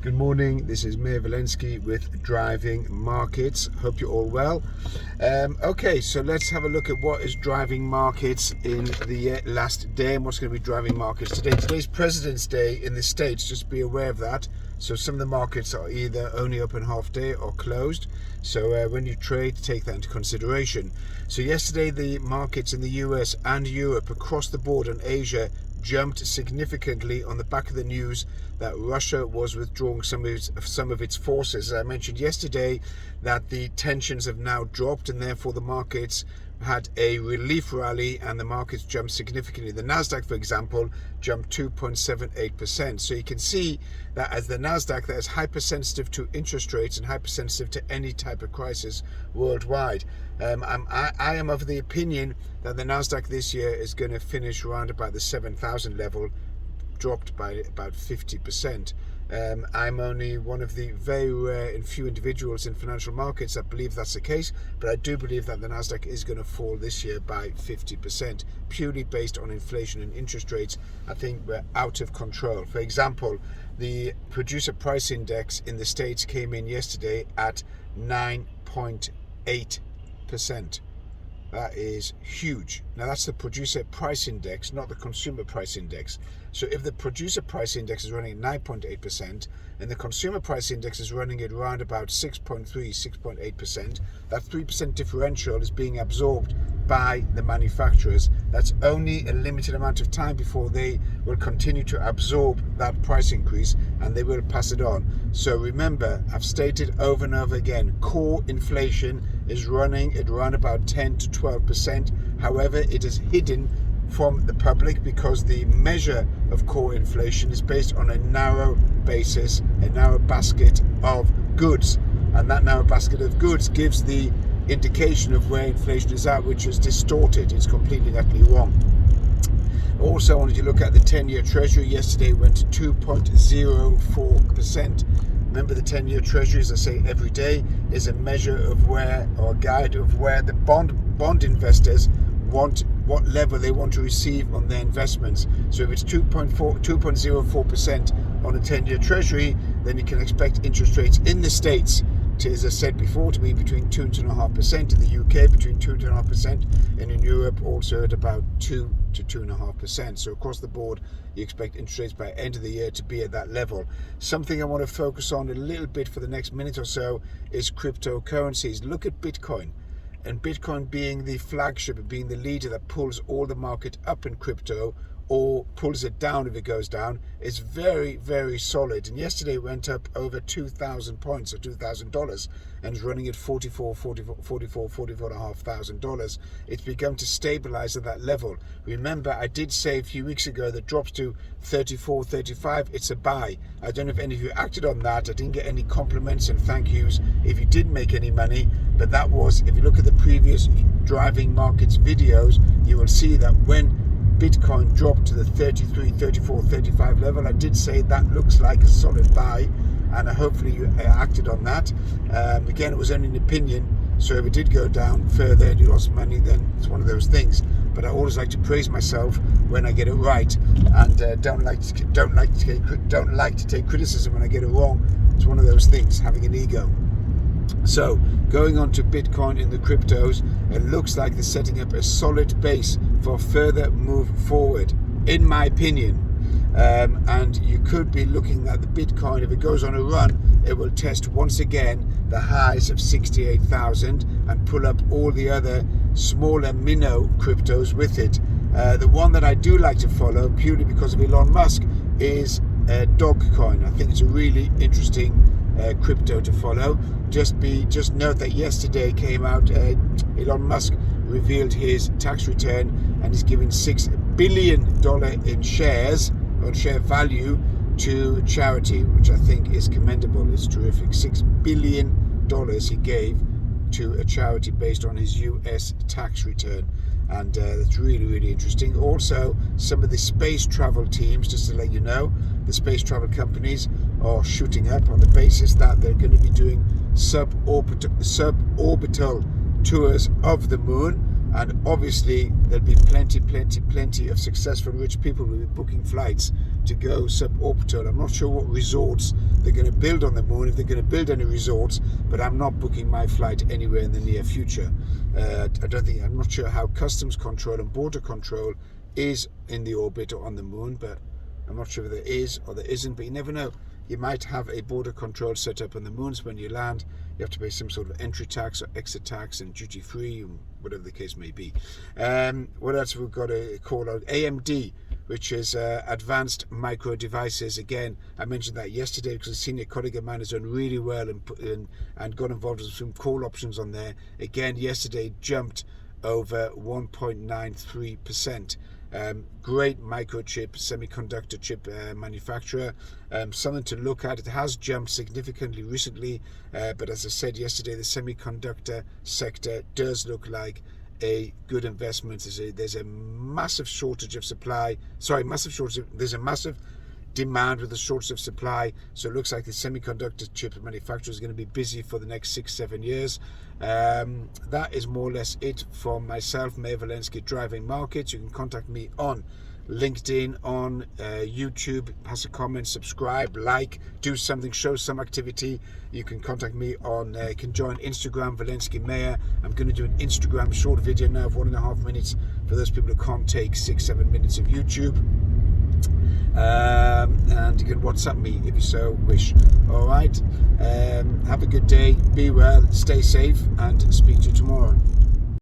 Good morning, this is Mayor Valensky with Driving Markets. Hope you're all well. Okay, so let's have a look at what is driving markets in the last day and what's going to be driving markets today. Today's President's Day in the States, just be aware of that. So some of the markets are either only open half day or closed. So when you trade, take that into consideration. So yesterday the markets in the US and Europe across the board and Asia jumped significantly on the back of the news that Russia was withdrawing some of its forces. As I mentioned yesterday, that the tensions have now dropped and therefore the markets had a relief rally and the markets jumped significantly. The Nasdaq, for example, jumped 2.78%. So you can see that as the Nasdaq, that is hypersensitive to interest rates and hypersensitive to any type of crisis worldwide. I am of the opinion that the Nasdaq this year is going to finish around about the 7,000 level, dropped by about 50%. I'm only one of the very rare and few individuals in financial markets that believe that's the case, but I do believe that the Nasdaq is going to fall this year by 50%, purely based on inflation and interest rates. I think we're out of control. For example, the producer price index in the States came in yesterday at 9.8%. That is huge. Now that's the producer price index, not the consumer price index. So if the producer price index is running at 9.8% and the consumer price index is running at around about 6.3, 6.8%, that 3% differential is being absorbed by the manufacturers. That's only a limited amount of time before they will continue to absorb that price increase and they will pass it on. So remember, I've stated over and over again, core inflation is running at around about 10 to 12%. However, it is hidden from the public because the measure of core inflation is based on a narrow basis, a narrow basket of goods. And that narrow basket of goods gives the indication of where inflation is at, which is distorted. It's completely and utterly wrong. Also, I wanted to look at the 10-year Treasury. Yesterday went to 2.04%. Remember, the 10-year Treasury, as I say every day, is a measure of where, or a guide of where the bond investors want, what level they want to receive on their investments. So if it's 2.04% on a 10-year Treasury, then you can expect interest rates in the States to, as I said before, to be between 2 and 2.5%, in the UK between 2 and 2.5%, and in Europe also at about 2 to 2.5%. So across the board, you expect interest rates by end of the year to be at that level. Something I want to focus on a little bit for the next minute or so is cryptocurrencies. Look at Bitcoin. And Bitcoin being the flagship, being the leader that pulls all the market up in crypto or pulls it down if it goes down, is very, very solid. And yesterday it went up over 2,000 points or $2,000 and is running at $44,500. It's begun to stabilize at that level. Remember, I did say a few weeks ago that drops to 34, 35, it's a buy. I don't know if any of you acted on that. I didn't get any compliments and thank yous if you didn't make any money, but that was, if you look at the previous driving markets videos, you will see that when Bitcoin dropped to the 33, 34, 35 level, I did say that looks like a solid buy, and hopefully you acted on that. Again, it was only an opinion, so if it did go down further and you lost money, then it's one of those things. But I always like to praise myself when I get it right, and don't like to take criticism when I get it wrong. It's one of those things, having an ego. So going on to Bitcoin in the cryptos, it looks like they're setting up a solid base for further move forward, in my opinion. And you could be looking at the Bitcoin, if it goes on a run, it will test once again the highs of 68,000 and pull up all the other smaller minnow cryptos with it. The one that I do like to follow, purely because of Elon Musk, is Dogecoin. I think it's a really interesting crypto to follow. Just note that yesterday came out, Elon Musk revealed his tax return and he's giving $6 billion in shares, or share value, to charity, which I think is commendable. It's terrific. $6 billion he gave to a charity based on his US tax return, and that's really, really interesting. Also, some of the space travel teams, just to let you know, the space travel companies are shooting up on the basis that they're going to be doing suborbital tours of the moon And obviously there'll be plenty of successful rich people who will be booking flights to go suborbital. I'm not sure what resorts they're going to build on the moon, if they're going to build any resorts, but I'm not booking my flight anywhere in the near future. I'm not sure how customs control and border control is in the orbit or on the moon, but I'm not sure if there is or there isn't, but you never know. You might have a border control set up on the moon, so when you land, you have to pay some sort of entry tax or exit tax and duty free, and whatever the case may be. What else we've got to call out? AMD, which is Advanced Micro Devices. Again, I mentioned that yesterday because a senior colleague of mine has done really well and got involved with some call options on there. Again, yesterday jumped over 1.93%. Great microchip, semiconductor chip manufacturer. Something to look at. It has jumped significantly recently, but as I said yesterday, the semiconductor sector does look like a good investment. There's a massive shortage of supply. There's a massive demand with a shortage of supply, so it looks like the semiconductor chip manufacturer is going to be busy for the next 6-7 years. That is more or less it from myself, Mayor Walensky, Driving Markets. You can contact me on LinkedIn, on YouTube, pass a comment, subscribe, like, do something, show some activity. You can contact me on, can join Instagram, Walensky Mayor. I'm going to do an Instagram short video now of 1.5 minutes for those people who can't take 6-7 minutes of YouTube. And you can WhatsApp me if you so wish. All right, have a good day, be well, stay safe, and speak to you tomorrow.